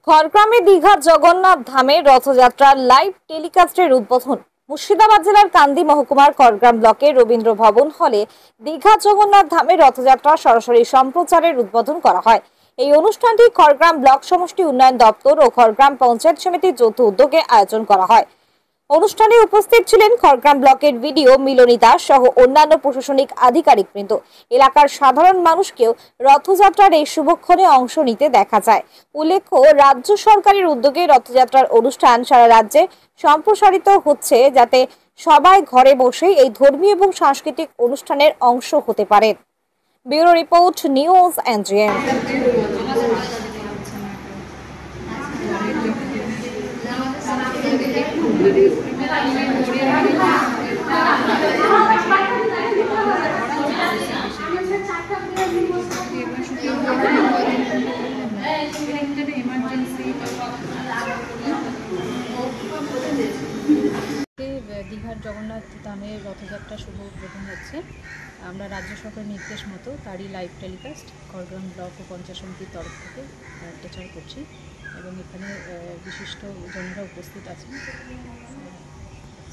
খড়গ্রামে দীঘার জগন্নাথ ধামে রথযাত্রার লাইভ টেলিকাস্টের উদ্বোধন। মুর্শিদাবাদ জেলার কান্দি মহকুমার খড়গ্রাম ব্লকের রবীন্দ্র ভবন হলে দীঘা জগন্নাথ ধামে রথযাত্রা সরাসরি সম্প্রচারের উদ্বোধন করা হয়। এই অনুষ্ঠানটি খড়গ্রাম ব্লক সমষ্টি উন্নয়ন দপ্তর ও খড়গ্রাম পঞ্চায়েত সমিতির যৌথ উদ্যোগে আয়োজন করা হয়। অনুষ্ঠানে উপস্থিত ছিলেন খড়গ্রাম ব্লকের বিডিও মিলনী দাস সহ অন্যান্য প্রশাসনিক আধিকারিকবৃন্দ। এলাকার সাধারণ মানুষকেও রথযাত্রার এই শুভক্ষণে অংশ নিতে দেখা যায়। উল্লেখ্য, রাজ্য সরকারের উদ্যোগে রথযাত্রার অনুষ্ঠান সারা রাজ্যে সম্প্রসারিত হচ্ছে, যাতে সবাই ঘরে বসেই এই ধর্মীয় এবং সাংস্কৃতিক অনুষ্ঠানের অংশ হতে পারেন। Bureau report, news NGM. দীঘার জগন্নাথ ধামের রথযাত্রা শুভ উদ্বোধন হচ্ছে। আমরা রাজ্য সরকারের নির্দেশ মতো তারই লাইভ টেলিকাস্ট খড়গ্রাম ব্লক ও পঞ্চায়েত সমিতির তরফ থেকে প্রচার করছি এবং এখানে বিশিষ্ট জনেরা উপস্থিত আছেন।